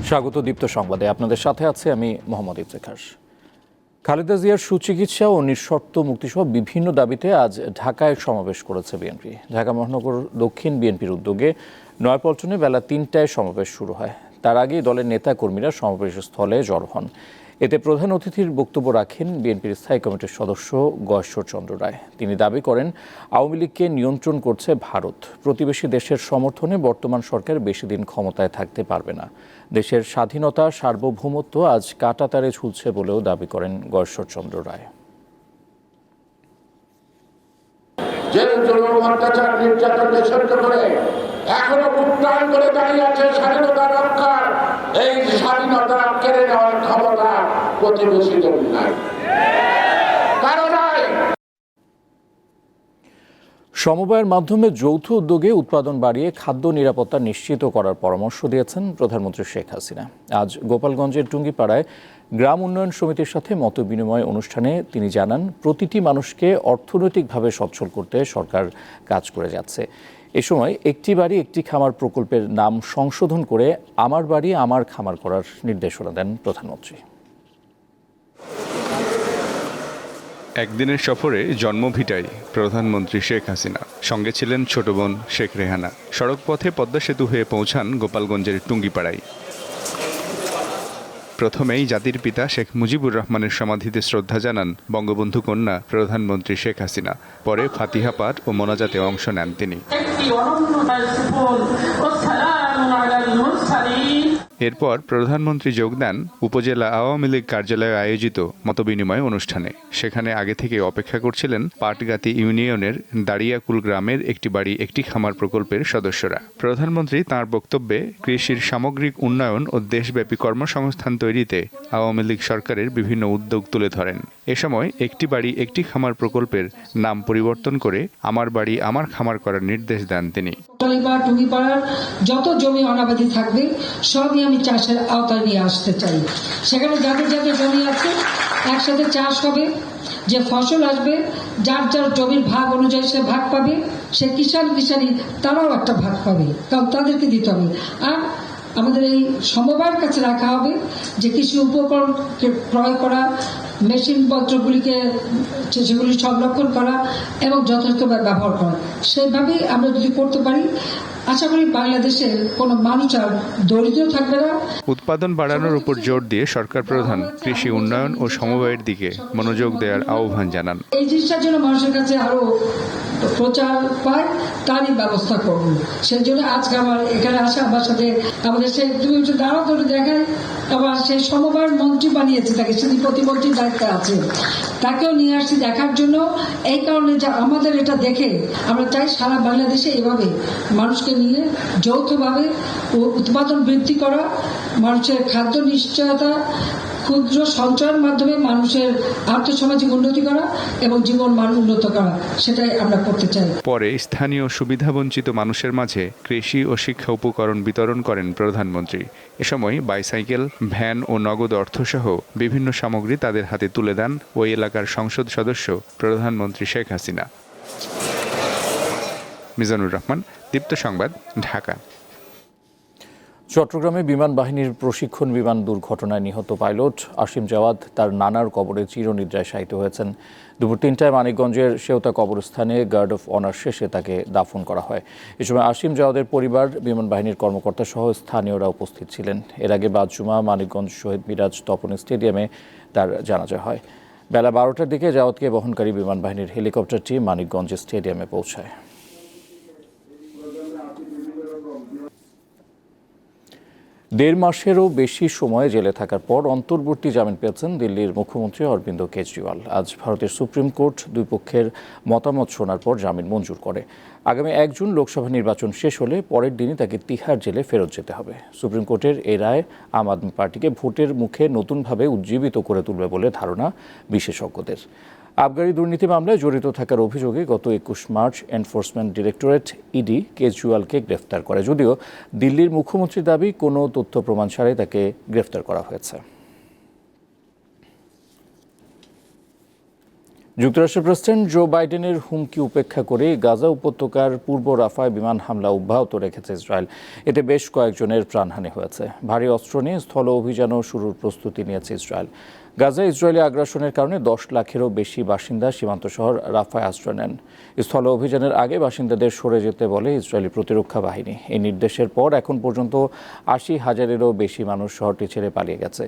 স্বাগত দীপ্ত সংবাদে। আপনাদের সাথে আছে আমি মোহাম্মদ ইফতেখার। খালেদা জিয়ার সুচিকিৎসা ও নিঃশর্ত মুক্তিসহ বিভিন্ন দাবিতে আজ ঢাকায় সমাবেশ করেছে বিএনপি। ঢাকা মহানগর দক্ষিণ বিএনপির উদ্যোগে নয়াপল্টনে বেলা ৩টায় সমাবেশ শুরু হয়। তার আগেই দলের নেতা কর্মীরা সমাবেশ স্থলে জড়ো হন। এতে প্রধান অতিথির বক্তব্য রাখেন বিএনপির স্থায়ী কমিটির সদস্য গয়েশ্বর চন্দ্র রায়। তিনি দাবি করেন, আওয়ামী লীগকে নিয়ন্ত্রণ করছে ভারত। প্রতিবেশী দেশের সমর্থনে বর্তমান সরকার বেশি দিন ক্ষমতায় থাকতে পারবে না। দেশের স্বাধীনতা, সার্বভৌমত্ব আজ কাঁটাতারে ঝুলছে বলেও দাবি করেন গয়েশ্বর চন্দ্র রায়। এখনো উত্তরায়ণ করে দাঁড়িয়ে আছে স্বাধীনতা রক্ষার। এই স্বাধীনতা কেড়ে নেওয়ার ক্ষমতা প্রতিবেশীদের নাই, কারণ নাই। সমবায়ের মাধ্যমে যৌথ উদ্যোগে উৎপাদন বাড়িয়ে খাদ্য নিরাপত্তা নিশ্চিত করার পরামর্শ দিয়েছেন প্রধানমন্ত্রী শেখ হাসিনা। আজ গোপালগঞ্জের টুঙ্গিপাড়ায় গ্রাম উন্নয়ন সমিতির সাথে মতবিনিময় অনুষ্ঠানে তিনি জানান, প্রতিটি মানুষকে অর্থনৈতিকভাবে সচ্ছল করতে সরকার কাজ করে যাচ্ছে। এ সময় একটি বাড়ি একটি খামার প্রকল্পের নাম সংশোধন করে আমার বাড়ি আমার খামার করার নির্দেশনা দেন প্রধানমন্ত্রী। একদিনের সফরে জন্মভিটায় প্রধানমন্ত্রী শেখ হাসিনা, সঙ্গে ছিলেন ছোট বোন শেখ রেহানা। সড়ক পথে পদ্মা সেতু হয়ে পৌঁছান গোপালগঞ্জের টুঙ্গিপাড়ায়। প্রথমেই জাতির পিতা শেখ মুজিবুর রহমানের সমাধিতে শ্রদ্ধা জানান বঙ্গবন্ধু কন্যা প্রধানমন্ত্রী শেখ হাসিনা। পরে ফাতিহা পাঠ ও মোনাজাতে অংশ নেন তিনি। এরপর প্রধানমন্ত্রী যোগ দেন উপজেলা আওয়ামী লীগ কার্যালয়ে আয়োজিত মতবিনিময় অনুষ্ঠানে। সেখানে আগে থেকে অপেক্ষা করছিলেন পাটগাতি ইউনিয়নের দাঁড়িয়াকুল গ্রামের একটি বাড়ি একটি খামার প্রকল্পের সদস্যরা। প্রধানমন্ত্রী তাঁর বক্তব্যে কৃষির সামগ্রিক উন্নয়ন ও দেশব্যাপী কর্মসংস্থান তৈরিতে আওয়ামী লীগ সরকারের বিভিন্ন উদ্যোগ তুলে ধরেন। এ সময় একটি বাড়ি একটি খামার প্রকল্পের নাম পরিবর্তন করে আমার বাড়ি আমার খামার করার নির্দেশ দেন তিনি। যত জমি অনাবাদি থাকবে সবই আমি চাষের আওতায় নিয়ে আসতে চাই। সেখানে যাদের যাদের জমি আছে একসাথে চাষ হবে, যে ফসল আসবে যার যার জমির ভাগ অনুযায়ী সে ভাগ পাবে। সে কিষানি তারাও একটা ভাগ পাবে, কারণ তাদেরকে দিতে হবে। আর আমাদের এই সমবায়ের কাছে রাখা হবে যে কৃষি উপকরণ ক্রয় করা, মেশিন পত্রগুলিকে সেগুলি সংরক্ষণ করা এবং যথাযথভাবে ব্যবহার করা। সেইভাবেই আমরা যদি করতে পারি, আশা করি বাংলাদেশে কোনো মানুষ আর দরিদ্র থাকবে না। উৎপাদন বাড়ানোর উপর জোর দিয়ে সরকার প্রধান কৃষি উন্নয়ন ও সমবায়ের দিকে মনোযোগ দেওয়ার আহ্বান জানান। এই জিনিসটার জন্য মানুষের কাছে আরো প্রচার পায়, তারই ব্যবস্থা করবো। সেই জন্য আজকে আমার এখানে আসা, আমার সাথে আমাদের সেই তুমি দাঁড়াও ধরে দেখায়, আবার সেই সমবায়ের মন্ত্রী বানিয়েছে তাকে, সেটি প্রতিমন্ত্রীর দায়িত্বে আছে, তাকেও নিয়ে আসছি দেখার জন্য। এই কারণে যে আমাদের এটা দেখে আমরা চাই সারা বাংলাদেশে এভাবে মানুষকে নিয়ে যৌথভাবে উৎপাদন বৃদ্ধি করা, মানুষের খাদ্য নিশ্চয়তা, ক্ষুদ্র সঞ্চয়ের মাধ্যমে মানুষের আর্থসামাজিক উন্নতি করা এবং জীবন মান উন্নত করা, সেটাই আমরা করতে চাই। পরে স্থানীয় সুবিধাবঞ্চিত মানুষের মাঝে কৃষি ও শিক্ষা উপকরণ বিতরণ করেন প্রধানমন্ত্রী। এ সময় বাইসাইকেল, ভ্যান ও নগদ অর্থসহ বিভিন্ন সামগ্রী তাদের হাতে তুলে দেন ওই এলাকার সংসদ সদস্য প্রধানমন্ত্রী শেখ হাসিনা। মিজানুর রহমান, দীপ্ত সংবাদ, ঢাকা। চট্টগ্রামে বিমান বাহিনীর প্রশিক্ষণ বিমান দুর্ঘটনায় নিহত পাইলট আসিম জাওয়াদ তার নানার কবরে চিরনিদ্রায় শায়িত হয়েছেন। দুপুর ৩টায় মানিকগঞ্জের সেওতা কবরস্থানে গার্ড অফ অনার শেষে তাকে দাফন করা হয়। এ সময় আসিম জাওয়াদের পরিবার, বিমান বাহিনীর কর্মকর্তা সহ স্থানীয়রা উপস্থিত ছিলেন। এর আগে বাদজুমা মানিকগঞ্জ শহীদ মিরাজ তপন স্টেডিয়ামে তার জানাজা হয়। বেলা ১২টার দিকে জাওয়াদকে বহনকারী বিমান বাহিনীর হেলিকপ্টারটি মানিকগঞ্জ স্টেডিয়ামে পৌঁছায়। ১.৫ মাসেরও বেশি সময় জেলে থাকার পর অন্তর্বর্তী জামিন পেয়েছেন দিল্লির মুখ্যমন্ত্রী অরবিন্দ কেজরিওয়াল। আজ ভারতের সুপ্রিম কোর্ট দুই পক্ষের মতামত শোনার পর জামিন মঞ্জুর করে। আগামী ১ জুন লোকসভা নির্বাচন শেষ হলে পরের দিনই তাকে তিহার জেলে ফেরত যেতে হবে। সুপ্রিম কোর্টের এই রায় আম আদমি পার্টিকে ভোটের মুখে নতুনভাবে উজ্জীবিত করে তুলবে বলে ধারণা বিশেষজ্ঞদের। আবগারি দুর্নীতি মামলায় জড়িত থাকার অভিযোগে গত ২১ মার্চ এনফোর্সমেন্ট ডিরেক্টরেট ইডি কেজরিওয়ালকে গ্রেফতার করে, যদিও দিল্লির মুখ্যমন্ত্রীর দাবি কোনো তথ্য প্রমাণ ছাড়াই তাকে গ্রেফতার করা হয়েছে। যুক্তরাষ্ট্রের প্রেসিডেন্ট জো বাইডেনের হুমকি উপেক্ষা করে গাজা উপত্যকার পূর্ব রাফায় বিমান হামলা অব্যাহত রেখেছে ইসরায়েল। এতে বেশ কয়েকজনের প্রাণহানি হয়েছে। ভারী অস্ত্র নিয়ে স্থল অভিযানও শুরুর প্রস্তুতি নিয়েছে ইসরায়েল। গাজায় ইসরায়েলি আগ্রাসনের কারণে 10 লাখেরও বেশি বাসিন্দা সীমান্ত শহর রাফায় আশ্রয় নেন। স্থল অভিযানের আগে বাসিন্দাদের সরে যেতে বলে ইসরায়েলি প্রতিরক্ষা বাহিনী। এই নির্দেশের পর এখন পর্যন্ত 80,000-এরও বেশি মানুষ শহরটি ছেড়ে পালিয়ে গেছে।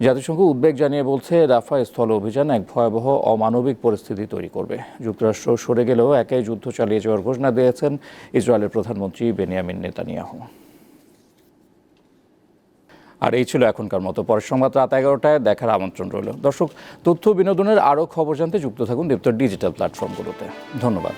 জাতিসংঘ উদ্বেগ জানিয়ে বলছে, রাফায় স্থল অভিযান এক ভয়াবহ অমানবিক পরিস্থিতি তৈরি করবে। যুক্তরাষ্ট্র সরে গেলেও একাই যুদ্ধ চালিয়ে যাওয়ার ঘোষণা দিয়েছেন ইসরায়েলের প্রধানমন্ত্রী বেনিয়ামিন নেতানিয়াহু। আর এই ছিল এখনকার মতো। পরের সংবাদ রাত 11টায় দেখার আমন্ত্রণ রইল। দর্শক, তথ্য বিনোদনের আরও খবর জানতে যুক্ত থাকুন দীপ্তর ডিজিটাল প্ল্যাটফর্মগুলোতে। ধন্যবাদ।